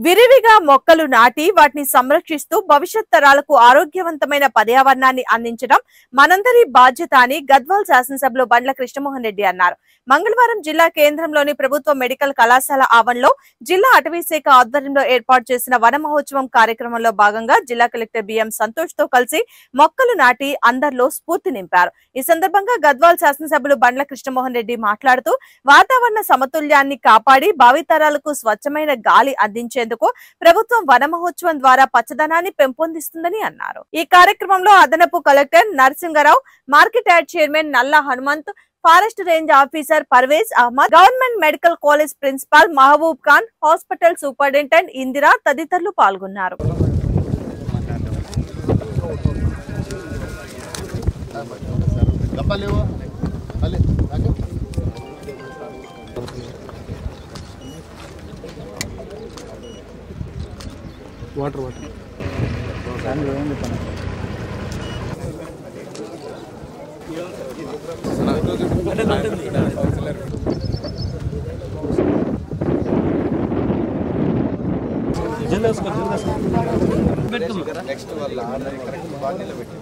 విరివిగా మొక్కలు నాటి వాటిని సంరక్షిస్తూ భవిష్యత్ తరాలకు ఆరోగ్యవంతమైన పర్యావరణాన్ని అందించడం మనందరి బాధ్యత అని గద్వాల్ శాసనసభలో బండ్ల కృష్ణమోహన్ రెడ్డి అన్నారు. మంగళవారం జిల్లా కేంద్రంలోని ప్రభుత్వ మెడికల్ కళాశాల ఆవరణలో జిల్లా అటవీ శాఖ ఆధ్వర్యంలో ఏర్పాటు చేసిన వన మహోత్సవం కార్యక్రమంలో భాగంగా జిల్లా కలెక్టర్ బిఎం సంతోష్ తో కలిసి మొక్కలు నాటి అందరిలో స్ఫూర్తి నింపారు. ఈ సందర్భంగా గద్వాల్ శాసనసభలో బండ్ల కృష్ణమోహన్ రెడ్డి మాట్లాడుతూ వాతావరణ సమతుల్యాన్ని కాపాడి భావితరాలకు స్వచ్ఛమైన గాలి అందించేందుకు ప్రభుత్వం వన మహోత్సవం ద్వారా పచ్చదనాన్ని పెంపొందిస్తుందని అన్నారు. ఈ కార్యక్రమంలో అదనపు collector Narasingarao, market yard chairman Nalla Hanumanth, forest range officer Parvez Ahmed, government medical college principal Mahboob Khan, hospital superintendent Indira తదితరులు పాల్గొన్నారు. వాటర్ నెక్స్ట్ వాళ్ళ కరెక్ట్ బాగా నిలబెట్టి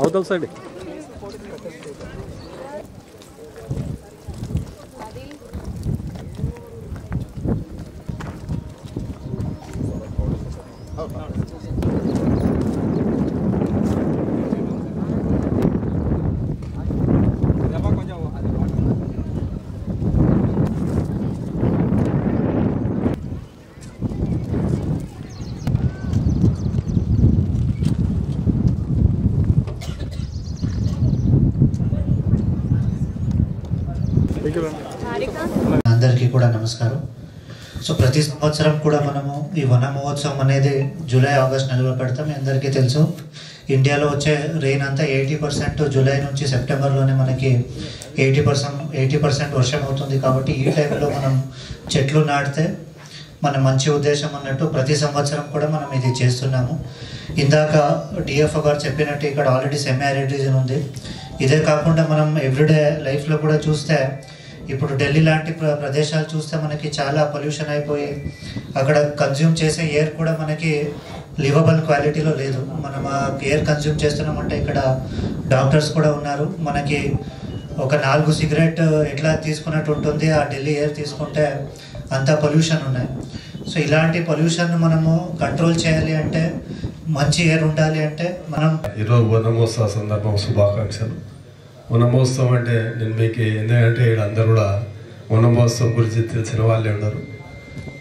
అవతల సైడ్ అందరికీ కూడా నమస్కారం. సో ప్రతి సంవత్సరం కూడా మనము ఈ వన మహోత్సవం అనేది జూలై ఆగస్ట్ నెలలో పెడతాం. మీ అందరికీ తెలుసు, ఇండియాలో వచ్చే రెయిన్ అంతా 80% జూలై నుంచి సెప్టెంబర్లోనే మనకి 80% వర్షం అవుతుంది. కాబట్టి ఈ టైంలో మనం చెట్లు నాటితే మన మంచి ఉద్దేశం అన్నట్టు ప్రతి సంవత్సరం కూడా మనం ఇది చేస్తున్నాము. ఇందాక డిఎఫ్ఓ గారు చెప్పినట్టు ఇక్కడ ఆల్రెడీ సెమీ ఆరిడ్ రీజన్ ఉంది. ఇదే కాకుండా మనం ఎవ్రీడే లైఫ్లో కూడా చూస్తే ఇప్పుడు ఢిల్లీ లాంటి ప్రదేశాలు చూస్తే మనకి చాలా పొల్యూషన్ అయిపోయి అక్కడ కన్జ్యూమ్ చేసే ఎయిర్ కూడా మనకి లివబుల్ క్వాలిటీలో లేదు. మనం ఆ ఎయిర్ కన్జ్యూమ్ చేస్తున్నామంటే ఇక్కడ డాక్టర్స్ కూడా ఉన్నారు. మనకి ఒక 4 సిగరెట్ ఎట్లా తీసుకున్నట్టు ఉంటుంది, ఆ ఢిల్లీ ఎయిర్ తీసుకుంటే అంత పొల్యూషన్ ఉన్నాయి. సో ఇలాంటి పొల్యూషన్ మనము కంట్రోల్ చేయాలి అంటే, మంచి ఎయిర్ ఉండాలి అంటే మనం ఈరోజు వన మహోత్సవ సందర్భం శుభాకాంక్షలు. వన మహోత్సవం అంటే నేను మీకు ఎందుకంటే ఇక్కడ అందరూ కూడా వన మహోత్సవం గురించి తెలిసిన వాళ్ళే ఉన్నారు.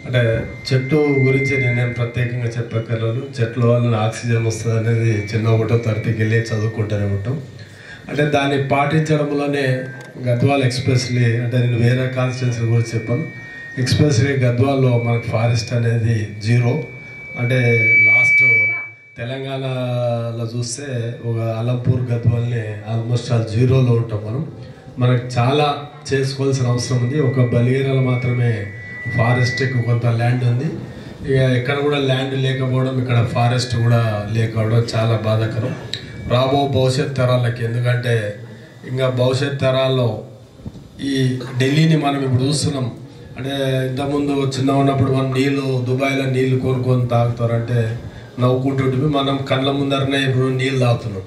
అంటే చెట్టు గురించి నేనేం ప్రత్యేకంగా చెప్పగలను. చెట్ల వలన ఆక్సిజన్ వస్తుంది అనేది చిన్న 1వ తరగతికి వెళ్ళి చదువుకుంటూనే ఉంటాం. అంటే దాన్ని పాటించడంలోనే గద్వాల్ ఎక్స్ప్రెస్లీ, అంటే నేను వేరే కాన్స్టిట్యున్సీ గురించి చెప్పాను, ఎక్స్ప్రెస్లీ గద్వాల్లో మనకు ఫారెస్ట్ అనేది 0. అంటే లాస్ట్ తెలంగాణలో చూస్తే ఒక అలంపూర్ గద్వాల్ని ఆల్మోస్ట్ 0లో ఉంటాం. మనకు చాలా చేసుకోవాల్సిన అవసరం ఉంది. ఒక బలిగేరాలో మాత్రమే ఫారెస్ట్కి కొంత ల్యాండ్ ఉంది. ఇక ఎక్కడ కూడా ల్యాండ్ లేకపోవడం, ఇక్కడ ఫారెస్ట్ కూడా లేకపోవడం చాలా బాధాకరం రాబో భవిష్యత్ తరాలకి. ఎందుకంటే ఇంకా భవిష్యత్ తరాల్లో ఈ ఢిల్లీని మనం ఇప్పుడు చూస్తున్నాం. అంటే ఇంతకుముందు చిన్న ఉన్నప్పుడు మనం దుబాయ్లో నీళ్లు కొనుక్కొని తాగుతారంటే నవ్వుకుంటుంటే మనం కళ్ళ ముందరనే ఇప్పుడు నీళ్ళు తాగుతున్నాం.